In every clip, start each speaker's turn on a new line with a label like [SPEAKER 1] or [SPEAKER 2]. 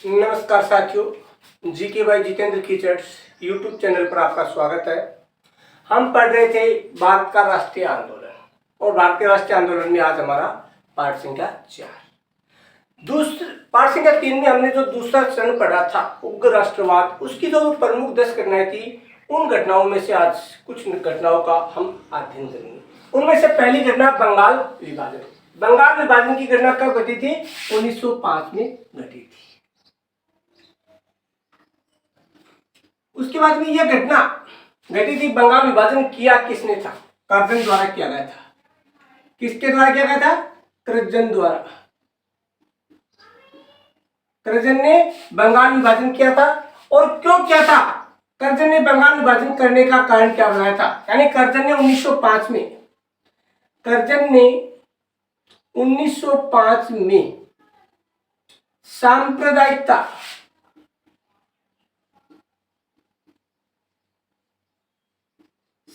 [SPEAKER 1] नमस्कार साथियों, जी के भाई जितेंद्र कीचड़ यूट्यूब चैनल पर आपका स्वागत है। हम पढ़ रहे थे भारत का राष्ट्रीय आंदोलन और भारत के राष्ट्रीय आंदोलन में आज हमारा पाठ संख्या 4। पाठ संख्या 3 में हमने जो दूसरा चरण पढ़ा था उग्र राष्ट्रवाद, उसकी जो प्रमुख 10 घटनाएं थी, उन घटनाओं में से आज कुछ घटनाओं का हम अध्ययन करेंगे। उनमें से पहली घटना बंगाल विभाजन। बंगाल विभाजन की घटना कब घटी थी? 1905 में घटी थी। उसके बाद में यह घटना घटी थी। बंगाल विभाजन किया किसने था? कर्जन द्वारा किया गया था। किसके द्वारा किया गया था? कर्जन द्वारा। कर्जन ने बंगाल विभाजन किया था। और क्यों किया था? कर्जन ने बंगाल विभाजन करने का कारण क्या बनाया था? यानी कर्जन ने 1905 में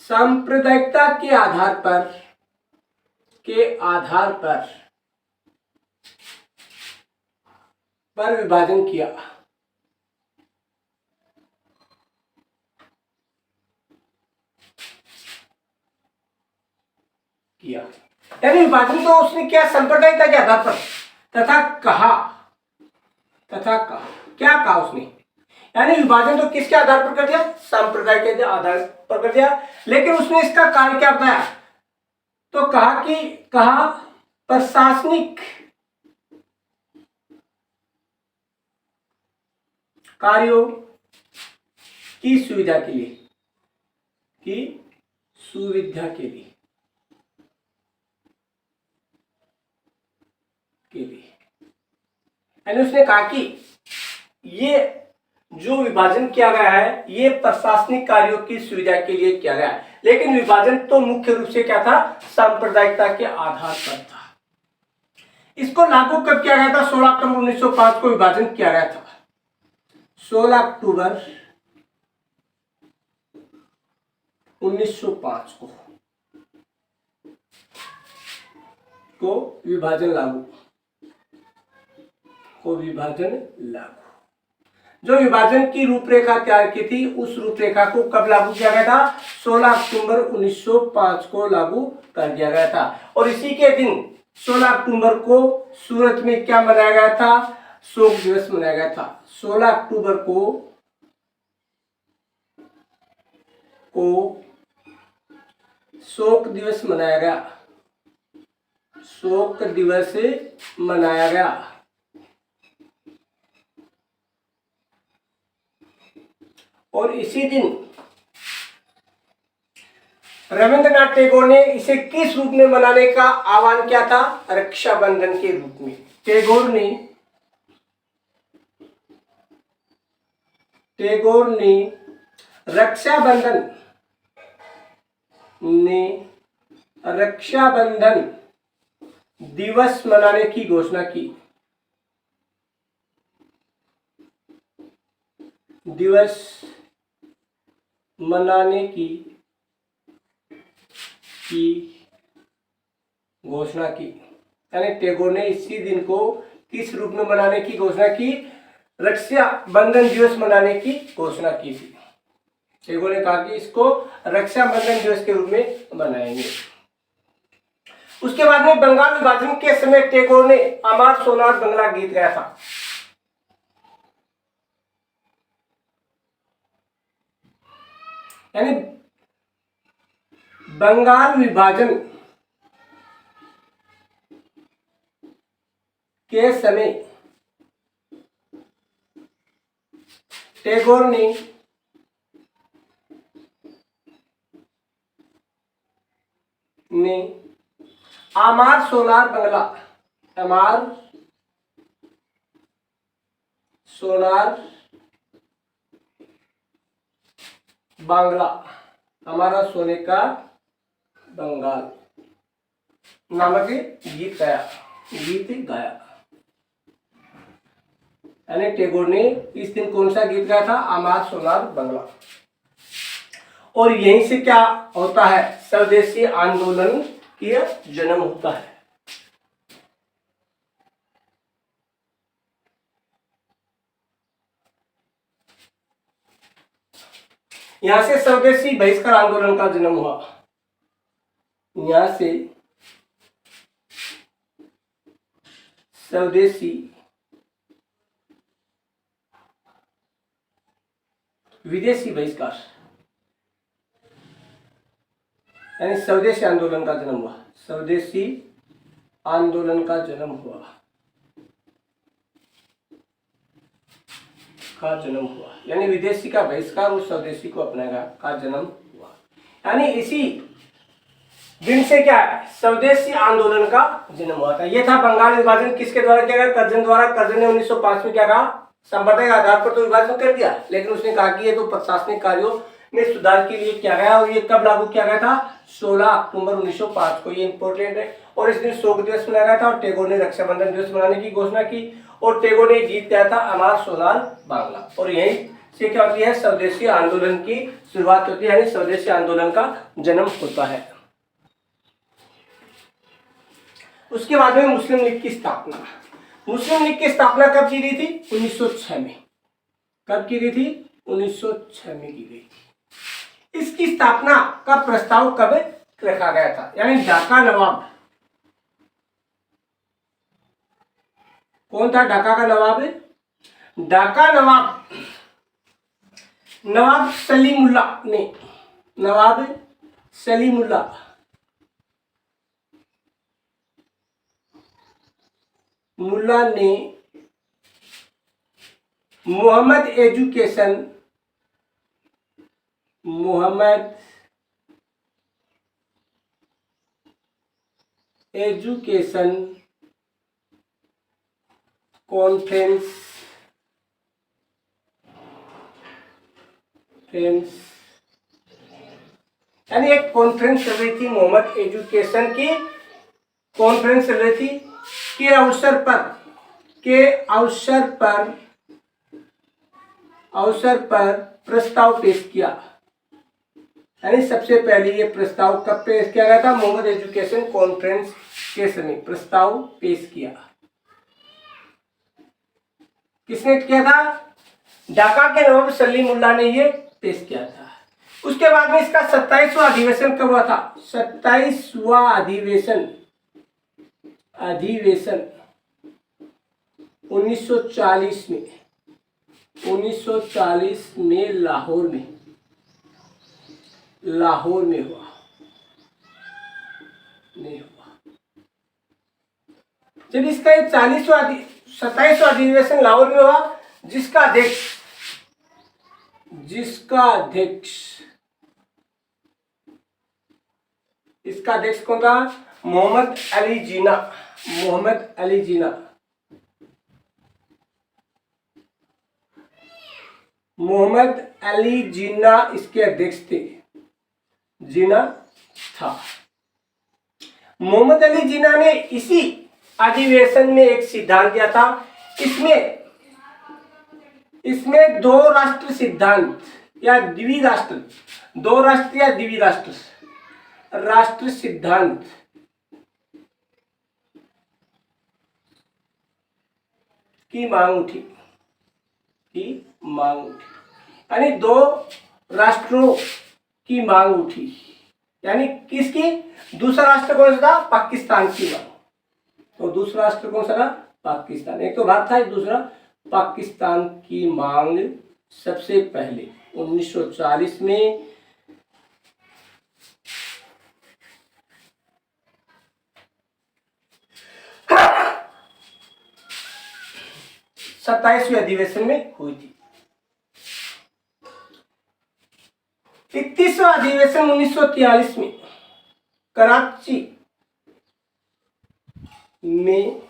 [SPEAKER 1] सांप्रदायिकता के आधार पर विभाजन किया। यानी विभाजन तो उसने किया सांप्रदायिकता के आधार पर, तथा कहा क्या कहा उसने? यानी विभाजन तो किसके आधार पर कर दिया? सांप्रदाय के आधार पर कर दिया। लेकिन उसने इसका कार्य क्या बताया? तो कहा प्रशासनिक कार्यों की सुविधा के लिए यानी उसने कहा कि ये जो विभाजन किया गया है ये प्रशासनिक कार्यों की सुविधा के लिए किया गया है। लेकिन विभाजन तो मुख्य रूप से क्या था? सांप्रदायिकता के आधार पर था। इसको लागू कब किया गया था? 16 अक्टूबर 1905 को विभाजन किया गया था। 16 अक्टूबर 1905 को विभाजन लागू। जो विभाजन की रूपरेखा तैयार की थी, उस रूपरेखा को कब लागू किया गया था? 16 अक्टूबर 1905 को लागू कर दिया गया था। और इसी के दिन 16 अक्टूबर को सूरत में क्या मनाया गया था? शोक दिवस मनाया गया था। 16 अक्टूबर को शोक दिवस मनाया गया। और इसी दिन रविंद्रनाथ टैगोर ने इसे किस रूप में मनाने का आह्वान किया था? रक्षाबंधन के रूप में। टैगोर ने रक्षाबंधन दिवस मनाने की घोषणा की। यानी टैगोर ने इसी दिन को किस रूप में मनाने की घोषणा की? रक्षाबंधन दिवस मनाने की घोषणा की थी। टैगोर ने कहा कि इसको रक्षाबंधन दिवस के रूप में मनाएंगे। उसके बाद में बंगाल विभाजन के समय टैगोर ने अमार सोनार बंगला गीत गाया था। यानी बंगाल विभाजन के समय टैगोर ने अमार सोनार बांग्ला, हमारा सोने का बंगाल नामक गीत गाया। यानी टैगोर ने इस दिन कौन सा गीत गाया था? अमार सोनार बंगला। और यहीं से क्या होता है? स्वदेशी आंदोलन की जन्म होता है। यहां से स्वदेशी बहिष्कार आंदोलन का जन्म हुआ। यहां से स्वदेशी विदेशी बहिष्कार यानी स्वदेशी आंदोलन का जन्म हुआ। स्वदेशी आंदोलन का जन्म हुआ यानी विदेशी का बहिष्कार और स्वदेशी को अपनाएगा का जन्म हुआ। यानी इसी दिन से क्या है, स्वदेशी आंदोलन का जन्म हुआ था। यह था बंगाल विभाजन किसके द्वारा किया गया, कर्जन द्वारा। कर्जन ने 1905 में क्या कहा, संप्रदाय के आधार पर तो विभाजन कर दिया, लेकिन उसने कहा कि ये तो प्रशासनिक कार्यों में सुधार के लिए किया गया। और ये कब लागू किया गया था, 16 अक्टूबर 1905 को। ये इंपोर्टेंट है। और इस दिन शोक दिवस मनाया गया था और टैगोर ने रक्षाबंधन दिवस मनाने की घोषणा की। और टैगोर ने गीत गाया था अमार सोनार बांग्ला। और यही से क्या होती है, स्वदेशी आंदोलन की शुरुआत होती है, यानी स्वदेशी आंदोलन का जन्म होता है। उसके बाद में मुस्लिम लीग की स्थापना। मुस्लिम लीग की स्थापना कब की गई थी, 1906 में। कब की गई थी, 1906 में की गई थी। इसकी स्थापना का प्रस्ताव कब रखा गया था, यानी ढाका नवाब कौन था, ढाका का नवाब है, ढाका नवाब सलीमुल्ला ने, नवाब सलीमुल्ला मुल्ला ने मोहम्मद एजुकेशन कॉन्फ्रेंस यानी एक कॉन्फ्रेंस चल रही थी, मोहम्मद एजुकेशन की कॉन्फ्रेंस चल रही थी, के अवसर पर प्रस्ताव पेश किया। यानी सबसे पहले ये प्रस्ताव कब पेश किया गया था, मोहम्मद एजुकेशन कॉन्फ्रेंस के समय प्रस्ताव पेश किया। किसने किया था, ढाका के नवाब सलीमुल्लाह ने ये पेश किया था। उसके बाद में इसका 27वां अधिवेशन कब हुआ था, 27वां अधिवेशन 1940 में, 1940 में लाहौर में हुआ, नहीं हुआ। जब इसका 27वां अधिवेशन लाहौर में हुआ, जिसका अध्यक्ष कौन था, मोहम्मद अली जिन्ना इसके अध्यक्ष थे, जिन्ना था। मोहम्मद अली जिन्ना ने इसी अधिवेशन में एक सिद्धांत दिया था। इसमें दो राष्ट्र सिद्धांत या द्विराष्ट्र, दो राष्ट्र या द्विराष्ट्र राष्ट्र सिद्धांत की मांग उठी, यानी दो राष्ट्रों की मांग उठी। यानी किसकी, दूसरा राष्ट्र कौन सा था, पाकिस्तान की मांग। तो दूसरा राष्ट्र कौन सा था, पाकिस्तान। एक तो भारत था, एक दूसरा पाकिस्तान की मांग सबसे पहले 1940 में सत्ताईसवें अधिवेशन में हुई थी। 31वां अधिवेशन 1943 में कराची में,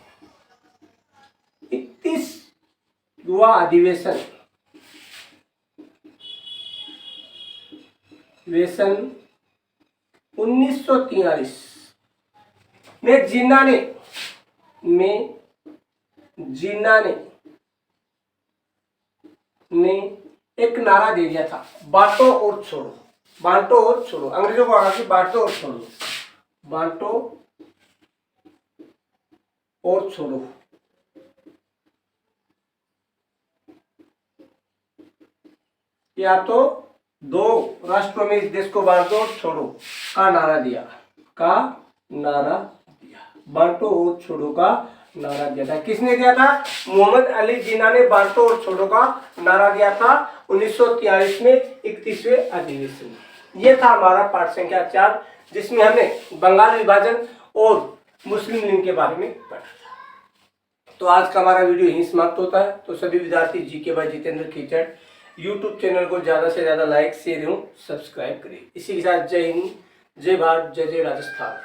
[SPEAKER 1] 31वां अधिवेशन 1943 में जिन्ना ने एक नारा दे दिया था, बांटो और छोड़ो। अंग्रेजों को कहा कि बांटो और छोड़ो। या तो दो राष्ट्रों में इस देश को बांटो और छोड़ो का नारा दिया, बांटो और छोड़ो का नारा दिया था। किसने दिया था? मोहम्मद अली जिन्ना ने बांटो और छोड़ो का नारा दिया था 1943 में 31वें अधिवेशन में। यह था हमारा पाठ संख्या 4, जिसमें हमने बंगाल विभाजन और मुस्लिम लीग के बारे में पढ़ा था। तो आज का हमारा वीडियो यहीं समाप्त होता है। तो सभी विद्यार्थी GK by Jitendra Khichar YouTube channel को ज़्यादा से ज़्यादा लाइक, शेयर एवं सब्सक्राइब करें। इसी के साथ जय हिंद, जय भारत, जय जय राजस्थान।